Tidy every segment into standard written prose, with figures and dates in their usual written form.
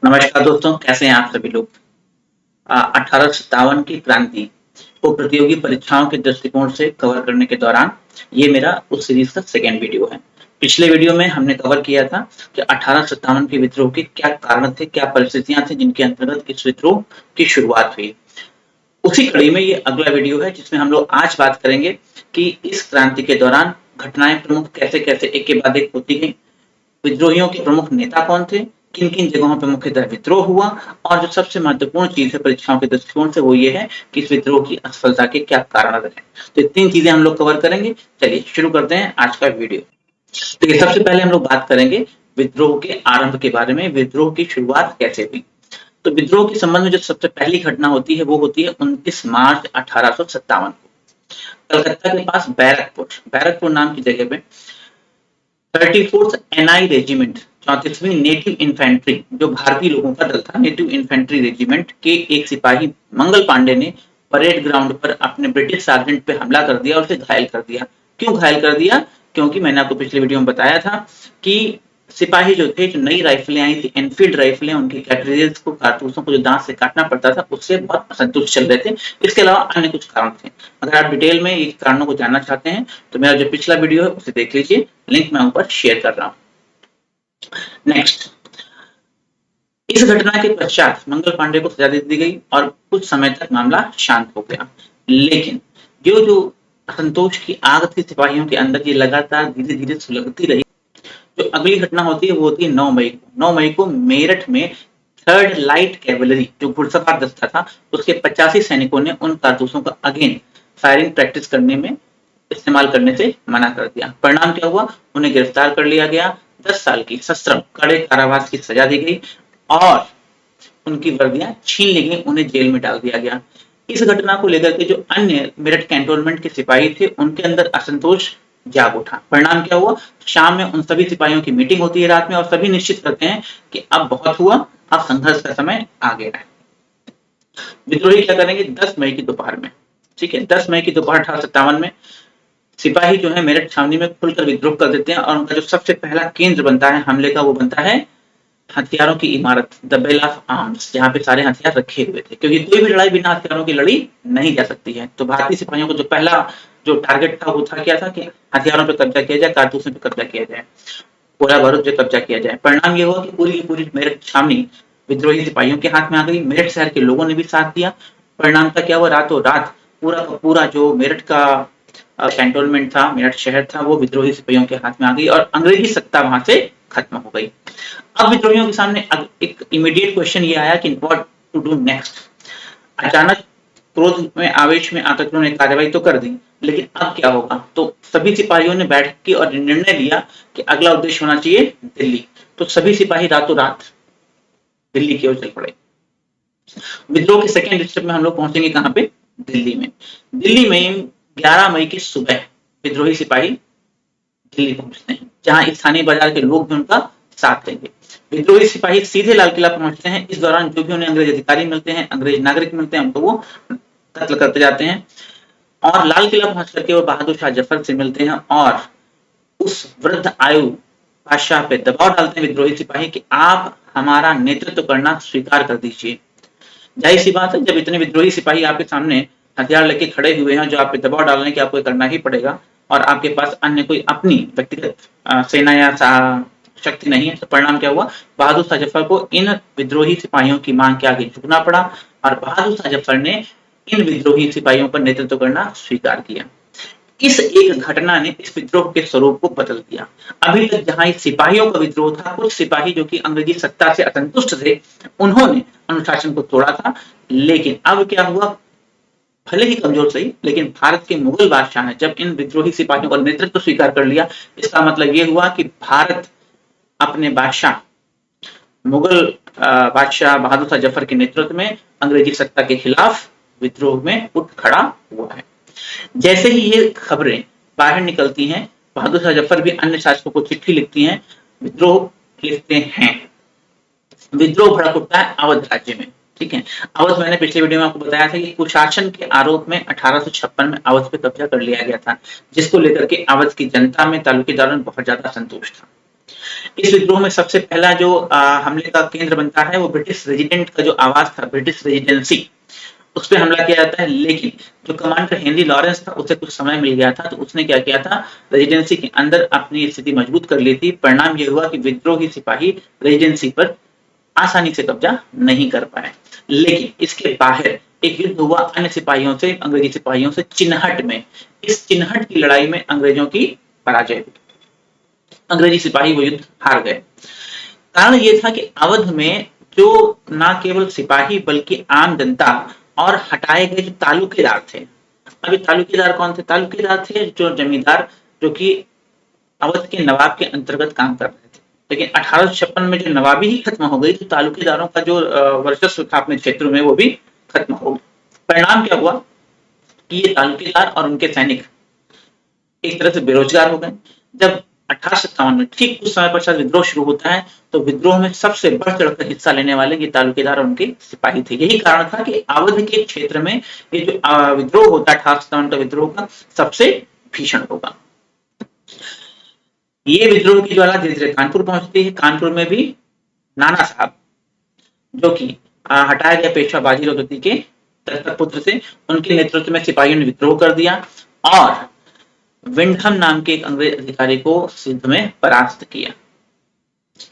नमस्कार दोस्तों, कैसे हैं आप सभी लोग? 1857 की क्रांति को प्रतियोगी परीक्षाओं के दृष्टिकोण से कवर करने के दौरान ये मेरा उस सीरीज का सेकंड वीडियो है। पिछले वीडियो में हमने कवर किया था कि 1857 के विद्रोह के क्या कारण थे, क्या परिस्थितियां थी जिनके अंतर्गत इस विद्रोह की शुरुआत हुई। उसी कड़ी में ये अगला वीडियो है जिसमें हम लोग आज बात करेंगे कि इस क्रांति के दौरान घटनाएं प्रमुख कैसे-कैसे एक के बाद एक होती गई, विद्रोहियों के प्रमुख नेता कौन थे, किन-किन जगहों पे मुख्यतः विद्रोह हुआ और जो सबसे महत्वपूर्ण चीज़ है परीक्षाओं के दृष्टिकोण से वो ये है कि इस विद्रोह की असफलता के क्या कारण रहे। तो ये 3 चीज़ें हम लोग कवर करेंगे। चलिए शुरू करते हैं आज का वीडियो। देखिए सबसे पहले हम लोग बात करेंगे विद्रोह के आरंभ के बारे में, विद्रोह की शुरुआत कैसे हुई। तो विद्रोह के संबंध में जो सबसे पहली घटना होती है वो होती है 29 मार्च 1857 को। कलकत्ता के पास बैरकपुर नाम की जगह पे 34th एनआई रेजिमेंट 34वीं नेटिव इन्फेंट्री जो भारतीय लोगों का दल था, नेटिव इन्फेंट्री रेजिमेंट के एक सिपाही मंगल पांडे ने परेड ग्राउंड पर अपने ब्रिटिश सार्जेंट पे हमला कर दिया और उसे घायल कर दिया। क्यों घायल कर दिया? क्योंकि मैंने आपको पिछले वीडियो में बताया था कि सिपाही जो थे, जो नई राइफलें आई थी, एनफील्ड राइफलें, उनकी कैटरेजेस को, कारतूसों को जो दांत से काटना पड़ता था, उससे बहुत असंतुष्ट चल रहे थे। इसके अलावा अन्य कुछ कारण थे। अगर आप डिटेल में इन कारणों को जानना चाहते हैं तो मेरा जो पिछला वीडियो है उसे देख लीजिए, लिंक मैं ऊपर शेयर कर रहा हूं। नेक्स्ट, इस घटना के पश्चात मंगल पांडे को सजा दे दी गई और कुछ समय तक मामला शांत हो गया। लेकिन जो असंतोष की आग थी सिपाहियों के अंदर, ये लगातार धीरे-धीरे सुलगती रही। जो अगली घटना होती है वो होती है 9 मई को। 9 मई को मेरठ में 3rd लाइट कैवलरी जो घुड़सवार दस्ता था, उसके 85 सैनिकों ने उन कारतूसों का अगेन फायरिंग प्रैक्टिस करने में इस्तेमाल करने से मना कर दिया। परिणाम क्या हुआ? उन्हें गिरफ्तार कर लिया गया, 10 साल की सश्रम कड़े कारावास की सजा दी गई और उनकी वर्दियां छीन ली गई, उन्हें जेल में डाल दिया गया। इस घटना को लेकर के जो अन्य मेरठ कैंटोनमेंट के सिपाही थे, उनके अंदर असंतोष जाग उठा। परिणाम क्या हुआ? शाम में उन सभी सिपाहियों की मीटिंग होती है रात में और सभी निश्चित करते हैं कि अब बहुत हुआ, अब संघर्ष का समय आ गया है। विद्रोही क्या करेंगे? 10 मई की दोपहर में, ठीक है, 10 मई की दोपहर 1857 में सिपाही जो है मेरठ छावनी में खुलकर विद्रोह कर देते हैं और उनका जो सबसे पहला केंद्र बनता है हमले का, वो बनता है हथियारों की इमारत, द बेल ऑफ आर्म्स, जहाँ पे सारे हथियार रखे हुए थे, क्योंकि कोई भी लड़ाई बिना हथियारों की लड़ी नहीं जा सकती है। तो भारतीय सिपाहियों को जो पहला जो टारगेट था वो था क्या था कि हथियारों पे कब्जा किया जाए, कारतूसों पे कब्जा किया जाए, गोला बारूद पे कब्जा किया जाए। परिणाम ये हुआ कि पूरी की पूरी मेरठ छावनी विद्रोही सिपाहियों के हाथ में आ गई। मेरठ शहर के लोगों ने भी साथ दिया। परिणाम का क्या हुआ? रातों रात पूरा का पूरा जो मेरठ का कैंटोनमेंट था, मेरठ शहर था, वो विद्रोही सिपाहियों के हाथ में आ गई और अंग्रेजी सत्ता वहां से खत्म हो गई। अब विद्रोहियों के सामने एक इमीडिएट क्वेश्चन ये आया कि व्हाट टू डू नेक्स्ट। अचानक क्रोध में, आवेश में आकर उन्होंने कार्रवाई तो कर दी, लेकिन अब क्या होगा? तो सभी सिपाहियों ने बैठ की और निर्णय लिया कि अगला उद्देश्य होना चाहिए दिल्ली। तो सभी सिपाही रातों रात दिल्ली की ओर चल पड़े। विद्रोह के सेकेंड स्टेप में हम लोग पहुंचेंगे कहां पे? दिल्ली में। दिल्ली में 11 मई की सुबह विद्रोही सिपाही दिल्ली पहुंचते हैं, जहां स्थानीय बाजार के लोग भी उनका साथ देंगे। विद्रोही सिपाही सीधे लाल किला पहुंचते हैं। इस दौरान जो भी उन्हें अंग्रेज अधिकारी मिलते हैं, अंग्रेज नागरिक मिलते हैं, उनको वो कत्ल करते जाते हैं और लाल किला पहुंच करके वो बहादुर शाह जफर से मिलते हैं और उस वृद्ध आयु बादशाह पे दबाव डालते हैं विद्रोही सिपाही कि आप हमारा नेतृत्व करना स्वीकार कर दीजिए। जाहिर सी बात है, जब इतने विद्रोही सिपाही आपके सामने हथियार लेके खड़े हुए हैं, जो आप पे दबाव डालने की आपको करना ही पड़ेगा और आपके पास अन्य कोई अपनी व्यक्तिगत सेना या शक्ति नहीं है, तो परिणाम क्या हुआ? बहादुर शाह जफर को इन विद्रोही सिपाहियों की मांग के आगे झुकना पड़ा और बहादुर शाह जफर ने इन विद्रोही सिपाहियों पर नेतृत्व करना स्वीकार किया। इस एक घटना ने इस विद्रोह के स्वरूप को बदल दिया। अभी तक जहां इस सिपाहियों का विद्रोह था, कुछ सिपाही जो कि अंग्रेजी सत्ता से असंतुष्ट थे, उन्होंने अनुशासन को तोड़ा था। लेकिन अब क्या हुआ? भले ही कमजोर सही, लेकिन भारत के मुगल बादशाह ने जब इन विद्रोही सिपाहियों का नेतृत्व स्वीकार कर लिया, इसका मतलब यह हुआ कि भारत अपने बादशाह, मुगल बादशाह बहादुर शाह जफर के नेतृत्व में अंग्रेजी सत्ता के खिलाफ विद्रोह में उठ खड़ा हुआ है। जैसे ही ये खबरें बाहर निकलती हैं, बहादुर शाह जफर भी अन्य शासकों को चिट्ठी लिखती हैं, विद्रोह लिखते हैं। विद्रोह भड़क उठता है अवध राज्य में, ठीक है। अवध, मैंने पिछले वीडियो में आपको बताया था कि कुशासन के आरोप में 1856 में अवध पे कब्जा कर लिया गया था, जिसको लेकर के अवध की जनता में, तालुकेदारों में बहुत ज्यादा संतोष था। इस विद्रोह में सबसे पहला जो हमले का केंद्र बनता है वो ब्रिटिश रेजिडेंट का जो आवास था, ब्रिटिश रेजिडेंसी, उस पे हमला किया जाता है। लेकिन जो कमांडर हेनरी लॉरेंस था उसे कुछ समय मिल गया था, तो उसने क्या किया था, रेजिडेंसी के अंदर अपनी स्थिति मजबूत कर ली थी। परिणाम ये हुआ कि विद्रोही सिपाही रेजिडेंसी पर आसानी से कब्जा नहीं कर पाए। लेकिन इसके बाहर एक युद्ध हुआ अन्य सिपाहियों से, अंग्रेजी सिपाहियों से चिन्हट में। इस चिन्हट की लड़ाई में अंग्रेजों की पराजय हुई, अंग्रेजी सिपाही वो युद्ध हार गए। कारण ये था कि अवध में जो न केवल सिपाही बल्कि आम जनता और हटाए गए जो तालुकेदार थे। अभी तालुकेदार कौन थे? तालुकेदार थे जो जमींदार, जो कि अवध के नवाब के अंतर्गत काम कर रहे थे। लेकिन 1856 में जो नवाबी ही खत्म हो गई, तो तालुकेदारों का जो वर्चस्व था अपने क्षेत्र में वो भी खत्म हो गया। परिणाम क्या हुआ कि ये तालुकेदार और उनके सैनिक एक तरह से बेरोजगार हो गए। जब 1857 में ठीक कुछ समय पश्चात विद्रोह शुरू होता है, तो विद्रोह में सबसे बढ़ चढ़कर हिस्सा लेने वाले ये तालुकेदार और उनके सिपाही थे। यही कारण था कि अवध के क्षेत्र में ये जो विद्रोह होता है 1857 का विद्रोह का, सबसे भीषण होगा। ये विद्रोह की ज्वाला धीरे धीरे कानपुर पहुंचती है। कानपुर में भी नाना साहब, जो कि हटाया गया पेशवा बाजीराव द्वितीय के दत्तक पुत्र थे, उनके नेतृत्व में सिपाहियों ने विद्रोह कर दिया और विंडहम नाम के एक अंग्रेज अधिकारी को युद्ध में परास्त किया।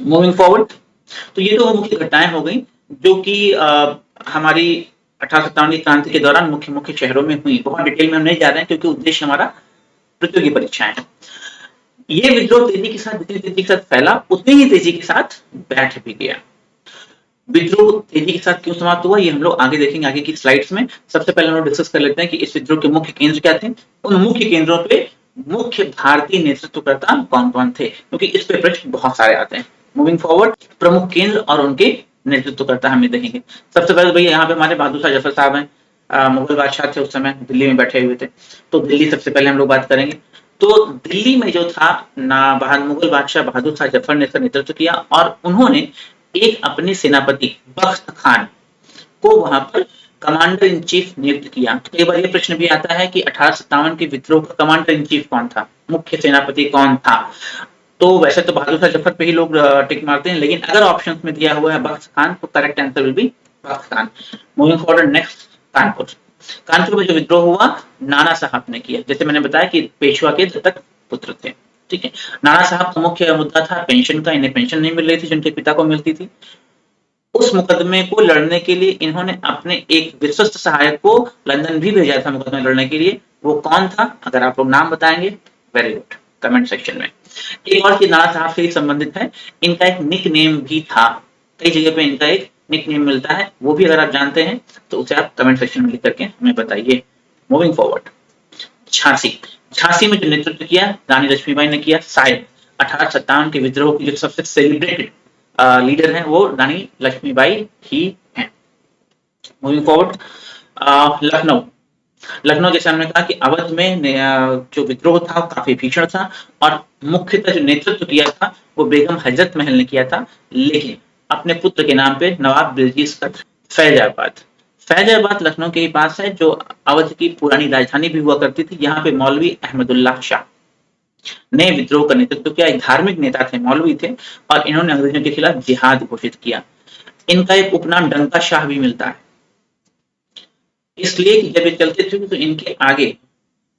मूविंग फॉरवर्ड, तो ये तो मुख्य घटनाएं हो गई जो कि हमारी 1857 की क्रांति के दौरान मुख्य मुख्य शहरों में हुई। बहुत डिटेल में हम नहीं जा रहे हैं क्योंकि उद्देश्य हमारा प्रतियोगी परीक्षाएं है। ये विद्रोह तेजी के साथ, जितनी तेजी के साथ फैला उतनी ही तेजी के साथ बैठ भी गया। विद्रोह तेजी के साथ क्यों समाप्त हुआ ये हम लोग आगे देखेंगे, आगे की स्लाइड्स में। सबसे पहले हम लोग डिस्कस कर लेते हैं कि इस विद्रोह के मुख्य केंद्र क्या थे। उन मुख्य केंद्रों पे मुख्य भारतीय नेतृत्वकर्ता कौन कौन थे, क्योंकि इस पे प्रश्न बहुत सारे आते हैं। मूविंग फॉरवर्ड, प्रमुख केंद्र और उनके नेतृत्वकर्ता हमें देखेंगे। सबसे पहले भैया यहाँ पे हमारे बहादुर शाह जफर साहब हैं, मुगल बादशाह थे उस समय, दिल्ली में बैठे हुए थे। तो दिल्ली सबसे पहले हम लोग बात करेंगे। तो दिल्ली में जो था ना, मुगल बादशाह बहादुर शाह जफर ने इसका नेतृत्व किया और उन्होंने एक अपने सेनापति बख्त खान को वहां पर कमांडर इन चीफ नियुक्त किया। कई बार ये प्रश्न भी आता है कि 1857 के विद्रोह का कमांडर इन चीफ कौन था, मुख्य सेनापति कौन था। तो वैसे तो बहादुर शाह जफर पे ही लोग टिक मारते हैं, लेकिन अगर ऑप्शंस में दिया हुआ है बख्त खान तो correct answer will be Bakht Khan. Moving forward, next Kanpur. Kanpur में जो विद्रोह हुआ नाना साहब ने किया। जैसे मैंने बताया कि पेशवा के दत्तक पुत्र थे, ठीक है। नाना साहब का मुख्य मुद्दा था पेंशन का। इन्हें पेंशन नहीं मिल रही थी जो उनके पिता को मिलती थी। उस मुकदमे को लड़ने के लिए इन्होंने अपने एक विश्वस्त सहायक को लंदन भी भेजा था मुकदमे लड़ने के लिए। वो कौन था? अगर आप लोग नाम बताएंगे वेरी गुड, कमेंट सेक्शन में। एक और चीज नाना साहब से संबंधित है, इनका एक निक नेम भी था। कई जगह पे इनका एक निक नेम मिलता है, वो भी अगर आप जानते हैं तो उसे आप कमेंट सेक्शन में लिख करके हमें बताइए। Moving forward, Jhansi. झांसी में जो नेतृत्व किया रानी लक्ष्मीबाई ने किया। शायद 1857 के विद्रोह की जो सबसे सेलिब्रेटेड लीडर हैं वो रानी लक्ष्मीबाई ही हैं। Moving forward, Lucknow. लखनऊ जैसे हमने कहा कि अवध में जो विद्रोह था काफी भीषण था और मुख्यतः जो नेतृत्व किया था वो बेगम हजरत महल ने किया था, लेकिन अपने पुत्र के नाम पे नवाब बिल्किस का। फैजाबाद, फैजाबाद लखनऊ के ही पास है, जो अवध की पुरानी राजधानी भी हुआ करती थी। यहाँ पे मौलवी अहमदुल्लाह शाह ने विद्रोह का नेतृत्व किया। एक धार्मिक नेता थे, मौलवी थे और इन्होंने अंग्रेजों के खिलाफ जिहाद घोषित किया। इनका एक उपनाम डंका शाह भी मिलता है, इसलिए कि जब ये चलते थे तो इनके आगे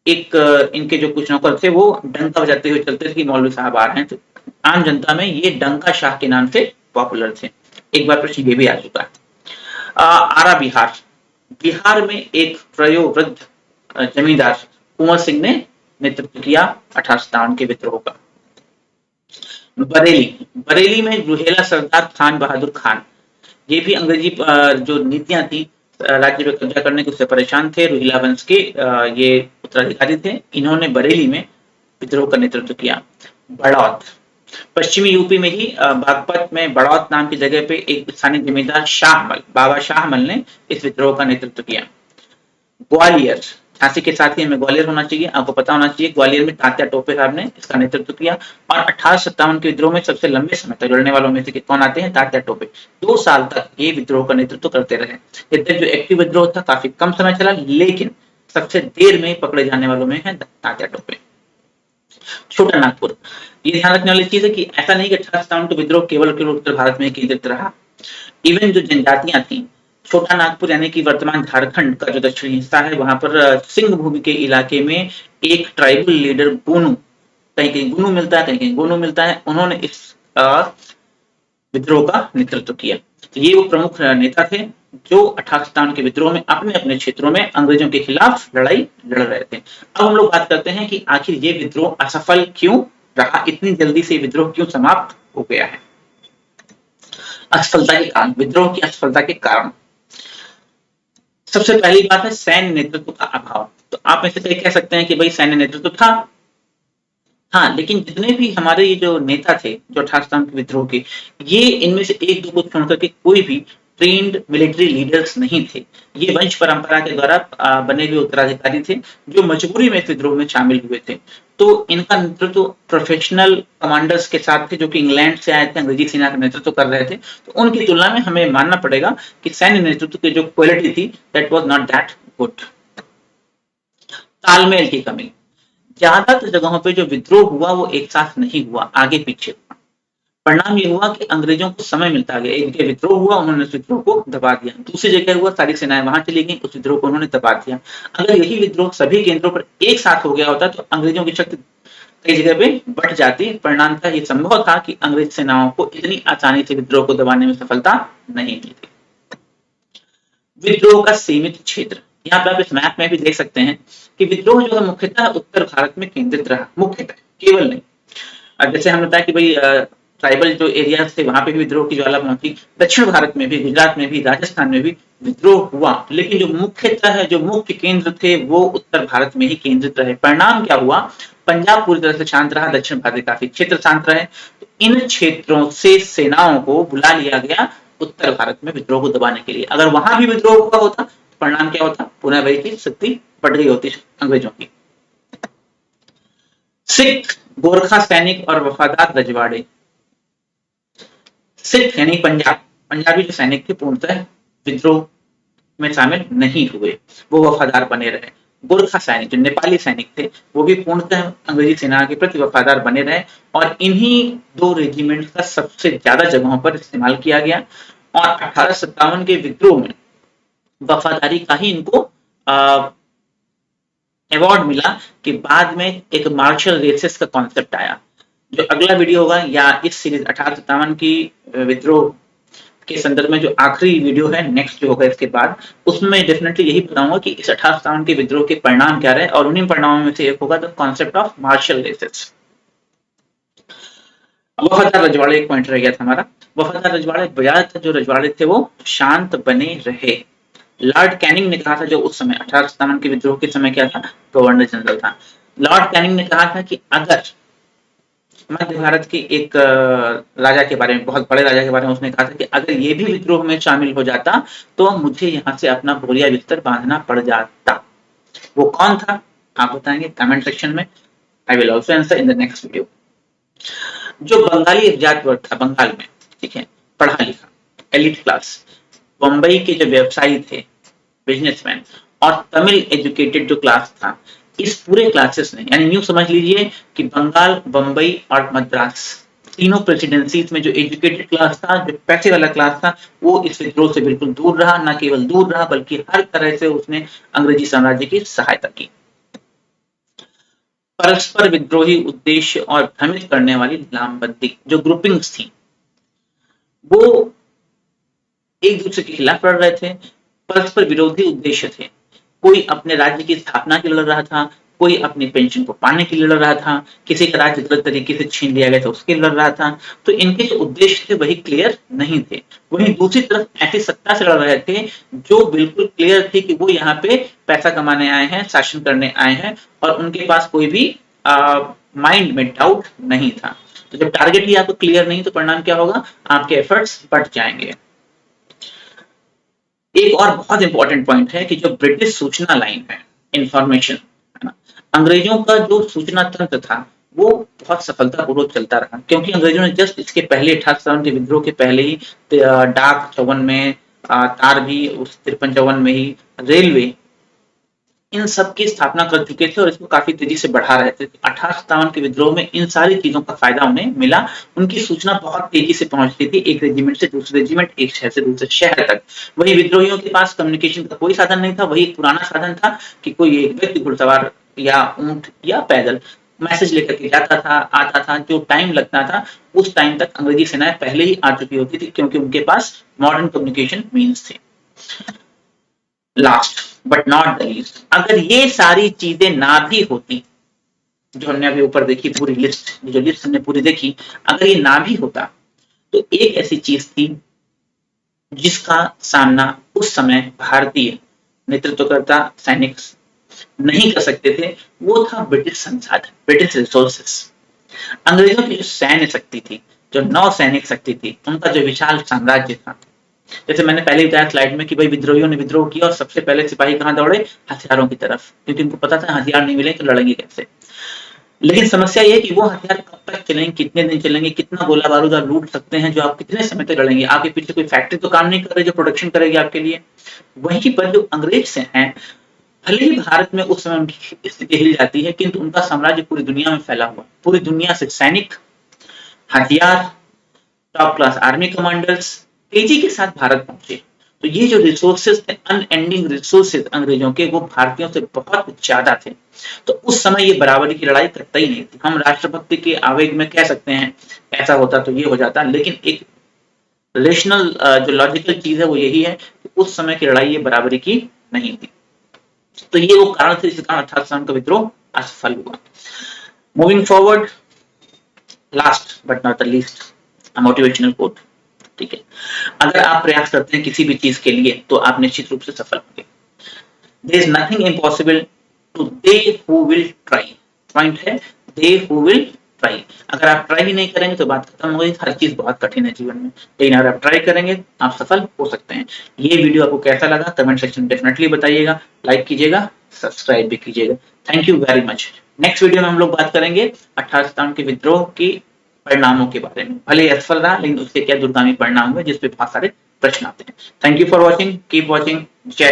एक इनके जो कुछ नौकर थे वो डंका बजाते हुए चलते थे कि मौलवी साहब आ रहे हैं। तो आम जनता में ये डंका शाह के नाम से पॉपुलर थे। एक बार प्रश्न ये भी आ चुका है। आरा बिहार, बिहार में एक वयोवृद्ध जमींदार कुंवर सिंह ने नेतृत्व किया 1857 के विद्रोह का। बरेली, बरेली में रुहेला सरदार खान बहादुर खान, ये भी अंग्रेजी जो नीतियां थी राज्य पे कब्जा करने के उससे परेशान थे। रुहिला वंश के ये उत्तराधिकारी थे। इन्होंने बरेली में विद्रोह का नेतृत्व किया। बड़ौत, पश्चिमी यूपी में ही बागपत में बड़ौत नाम की जगह पे एक स्थानीय जमींदार शाहमल, बाबा शाहमल ने इस विद्रोह का नेतृत्व किया। ग्वालियर, झांसी के साथ ही हमें ग्वालियर होना चाहिए, आपको पता होना चाहिए। ग्वालियर में तात्या टोपे साहब ने इसका नेतृत्व किया और 1857 के विद्रोह में सबसे लंबे समय तक लड़ने वालों में से कौन आते हैं? तात्या टोपे। 2 साल तक ये विद्रोह का नेतृत्व करते रहे। यद्यपि जो एक्टिव विद्रोह था काफी कम समय चला, लेकिन सबसे देर में पकड़े जाने वालों में है तात्या टोपे। छोटा नागपुर, ये ध्यान रखने वाली चीज है कि ऐसा नहीं कि 1857 का विद्रोह केवल केवल उत्तर भारत में केंद्रित रहा। इवन जो जनजातियां थी, छोटा नागपुर यानी कि वर्तमान झारखंड का जो दक्षिणी हिस्सा है, वहां पर सिंह भूमि के इलाके में एक ट्राइबल लीडर गोनू, कहीं कहीं गुनू मिलता है, कहीं कहीं गोनू मिलता है, उन्होंने इस विद्रोह का नेतृत्व किया। तो ये वो प्रमुख नेता थे जो 1857 के विद्रोह में अपने अपने क्षेत्रों में अंग्रेजों के खिलाफ लड़ाई लड़ रहे थे। अब हम लोग बात करते हैं कि आखिर ये विद्रोह असफल क्यों रहा, इतनी जल्दी से विद्रोह क्यों समाप्त हो गया है। असफलता के कारण, विद्रोह की असफलता के कारण, सबसे पहली बात है सैन्य नेतृत्व का अभाव। तो आप में से कई कह सकते हैं कि भाई सैन्य नेतृत्व था, हाँ, लेकिन जितने भी हमारे ये जो नेता थे जो 1857 के विद्रोह के, ये इनमें से एक दो को छोड़ करके कोई भी ट्रेन्ड मिलिट्री लीडर्स नहीं थे। ये वंश परंपरा के द्वारा बने हुए उत्तराधिकारी थे जो मजबूरी में इस विद्रोह में शामिल हुए थे। तो इनका नेतृत्व प्रोफेशनल कमांडर्स के साथ थे जो कि इंग्लैंड से आए थे, अंग्रेजी सेना का नेतृत्व कर रहे थे। तो उनकी तुलना में हमें मानना पड़ेगा कि सैन्य नेतृत्व की जो क्वालिटी थी that was not that good. तालमेल की कमी, ज्यादातर जगहों पे जो विद्रोह हुआ वो एक साथ नहीं हुआ, आगे पीछे हुआ। परिणाम ये हुआ कि अंग्रेजों को समय मिलता गया, एक जगह विद्रोह हुआ, उन्होंने उस विद्रोह को दबा दिया, दूसरी जगह हुआ, सारी सेनाएं वहां चली गई, उस विद्रोह को उन्होंने दबा दिया। अगर यही विद्रोह सभी केंद्रों पर एक साथ हो गया होता तो अंग्रेजों की शक्ति कई जगह पे बढ़ जाती। परिणाम था ये संभव था कि अंग्रेज सेनाओं को इतनी आसानी से विद्रोह को दबाने में सफलता नहीं मिलती। विद्रोह का सीमित क्षेत्र, यहाँ पे आप इस मैप में भी देख सकते हैं कि विद्रोह जो है मुख्यतः उत्तर भारत में केंद्रित रहा, मुख्यतः, केवल नहीं। अब जैसे हमने बताया कि भाई ट्राइबल जो एरियाज थे वहां पे भी विद्रोह की ज्वाला पहुंची, दक्षिण भारत में भी, गुजरात में भी, राजस्थान में भी विद्रोह हुआ, लेकिन जो मुख्यतः है, जो मुख्य केंद्र थे वो उत्तर भारत में ही केंद्रित रहे। परिणाम क्या हुआ, पंजाब पूरी तरह से शांत रहा, दक्षिण भारत के काफी क्षेत्र शांत रहे। तो इन क्षेत्रों से सेनाओं को बुला लिया गया उत्तर भारत में विद्रोह को दबाने के लिए। अगर वहां भी विद्रोह हुआ होता, परिणाम क्या होता, पुनः वही की स्थिति बढ़ गई होती अंग्रेजों की। सिख, गोरखा सैनिक और वफादार रजवाड़े। सिख यानी पंजाबी जो सैनिक थे पूर्णतः विद्रोह में शामिल नहीं हुए, वो वफादार बने रहे। गोरखा सैनिक जो नेपाली सैनिक थे वो भी पूर्णतः अंग्रेजी सेना के प्रति वफादार बने रहे और इन्हीं दो रेजिमेंट का सबसे ज्यादा जगहों पर इस्तेमाल किया गया। और 1857 के विद्रोह में वफादारी का ही इनको अवार्ड मिला कि बाद में एक मार्शल रेसेस का कॉन्सेप्ट आया। जो अगला वीडियो होगा या इस सीरीज 1857 की विद्रोह के संदर्भ में जो आखिरी वीडियो है, नेक्स्ट जो होगा इसके बाद, उसमें डेफिनेटली यही बताऊंगा कि इस 1857 के विद्रोह के परिणाम क्या रहे और उन्हीं परिणामों में से एक होगा the concept of martial races. वफादार रजवाड़े एक पॉइंट रह गया था हमारा। वफादार रजवाड़े, ज्यादातर जो रजवाड़े थे वो शांत बने रहे। लॉर्ड कैनिंग ने कहा था, जो उस समय 1857 के विद्रोह के समय क्या था, गवर्नर जनरल था, लॉर्ड कैनिंग ने कहा था कि अगर मध्य भारत के एक राजा के बारे में, बहुत बड़े राजा के बारे में उसने कहा था कि अगर ये भी विद्रोह में शामिल हो जाता तो मुझे यहाँ से अपना बोरिया बिस्तर बांधना पड़ जाता। वो कौन था आप बताएंगे कमेंट सेक्शन में। I will also answer in the next video. जो बंगाली अभिजात वर्ग था बंगाल में, ठीक है, पढ़ा लिखा एलिट क्लास, बम्बई के जो व्यवसायी थे, बिजनेसमैन, और तमिल एजुकेटेड जो क्लास था, इस पूरे क्लासेस ने, यानी यूं समझ लीजिए कि बंगाल, बंबई और मद्रास तीनों प्रेसिडेंसीज में जो एजुकेटेड क्लास था, जो पैसे वाला क्लास था, वो इस विद्रोह से बिल्कुल दूर रहा। न केवल दूर रहा बल्कि हर तरह से उसने अंग्रेजी साम्राज्य की सहायता की। परस्पर विद्रोही उद्देश्य और भ्रमित करने वाली लामबंदी, जो ग्रुपिंग्स थी वो एक दूसरे के खिलाफ लड़ रहे थे, परस्पर विरोधी उद्देश्य थे। कोई अपने राज्य की स्थापना के लिए लड़ रहा था, कोई अपनी पेंशन को पाने के लिए लड़ रहा था, किसी का राज्य गलत तरीके से छीन लिया गया था उसके लिए लड़ रहा था। तो इनके जो उद्देश्य थे वही क्लियर नहीं थे। वहीं दूसरी तरफ ऐसी सत्ता से लड़ रहे थे जो बिल्कुल क्लियर थी कि वो यहाँ पे पैसा कमाने आए हैं, शासन करने आए हैं, और उनके पास कोई भी माइंड में डाउट नहीं था। तो जब टारगेट ही आपको क्लियर नहीं तो परिणाम क्या होगा, आपके एफर्ट्स बढ़ जाएंगे। एक और बहुत इंपॉर्टेंट पॉइंट है कि जो ब्रिटिश सूचना लाइन है, इंफॉर्मेशन, है ना, अंग्रेजों का जो सूचना तंत्र था वो बहुत सफलतापूर्वक चलता रहा, क्योंकि अंग्रेजों ने जस्ट इसके पहले 1857 के विद्रोह के पहले ही डाक 54 में, तार भी उस 53-54 में ही, रेलवे इन सब की स्थापना कर चुके थे और इसको काफी तेजी से बढ़ा रहे थे। 1857 के विद्रोह में इन सारी चीजों का फायदा उन्हें मिला। उनकी सूचना बहुत तेजी से पहुंचती थी, एक रेजिमेंट से दूसरे रेजिमेंट, एक शहर से दूसरे शहर तक। वही विद्रोहियों के पास कम्युनिकेशन का कोई साधन नहीं था, वही एक पुराना साधन था कि कोई एक व्यक्ति घुड़सवार या ऊंट या पैदल मैसेज लेकर के जाता था, आता था। जो टाइम लगता था उस टाइम तक अंग्रेजी सेनाएं पहले ही आ चुकी होती थी, क्योंकि उनके पास मॉडर्न कम्युनिकेशन मीन्स थे। Last but not the least, अगर ये सारी चीजें ना भी होती, जो हमने अभी ऊपर देखी पूरी लिस्ट, जो लिस्ट हमने पूरी देखी, अगर ये ना भी होता तो एक ऐसी चीज थी जिसका सामना उस समय भारतीय नेतृत्वकर्ता सैनिक नहीं कर सकते थे, वो था ब्रिटिश संसाधन, ब्रिटिश रिसोर्सेस। अंग्रेजों की जो सैन्य शक्ति थी, जो नौसैनिक शक्ति थी, उनका जो विशाल साम्राज्य था। जैसे मैंने पहले बताया स्लाइड में कि भाई विद्रोहियों ने विद्रोह किया और सबसे पहले सिपाही कहां दौड़े? हथियारों की तरफ, क्योंकि उनको पता था हथियार नहीं मिले तो लड़ेंगे कैसे। लेकिन समस्या ये है कि वो हथियार कब तक चलेंगे, कितने दिन चलेंगे, कितना गोला बारूद आप लूट सकते हैं, जो आप कितने समय तक लड़ेंगे। आपके पीछे कोई फैक्ट्री तो काम नहीं कर रही जो प्रोडक्शन करेगी आपके लिए। वहीं पर जो अंग्रेज से हैं, भले ही भारत में उस समय उनकी स्थिति हिल जाती है, किंतु उनका साम्राज्य पूरी दुनिया में फैला हुआ, पूरी दुनिया से सैनिक, हथियार, टॉप क्लास आर्मी कमांडर्स तेजी के साथ भारत पहुंचे। तो ये जो रिसोर्सेज थे, अनएंडिंग रिसोर्सेज अंग्रेजों के, वो भारतीयों से बहुत ज्यादा थे। तो उस समय ये बराबरी की लड़ाई कतई नहीं थी। हम राष्ट्रभक्ति के आवेग में कह सकते हैं ऐसा होता तो ये हो जाता, लेकिन एक रेशनल जो लॉजिकल चीज है वो यही है कि उस समय की लड़ाई ये बराबरी की नहीं थी। तो ये वो कारण थे जिसके कारण 1857 का विद्रोह असफल हुआ। Moving forward, last but not the least, motivational quote. ठीक है, अगर आप प्रयास करते हैं किसी भी चीज के लिए तो आप निश्चित रूप से सफल होंगे। There is nothing impossible to they who will try. Point है they who will try. अगर आप ट्राई ही नहीं करेंगे तो बात खत्म हो गई। हर चीज बहुत कठिन है जीवन में, लेकिन अगर आप ट्राई करेंगे आप सफल हो सकते हैं। ये वीडियो आपको कैसा लगा कमेंट सेक्शन में डेफिनेटली बताइएगा, लाइक कीजिएगा, सब्सक्राइब भी कीजिएगा। Thank you very much. Next video में हम लोग बात करेंगे 1857 के विद्रोह की परिणामों के बारे में। भले असफल रहा, लेकिन उसके क्या दूरगामी परिणाम हुए जिसपे बहुत सारे प्रश्न आते हैं। Thank you for watching, keep watching, जय हिंद।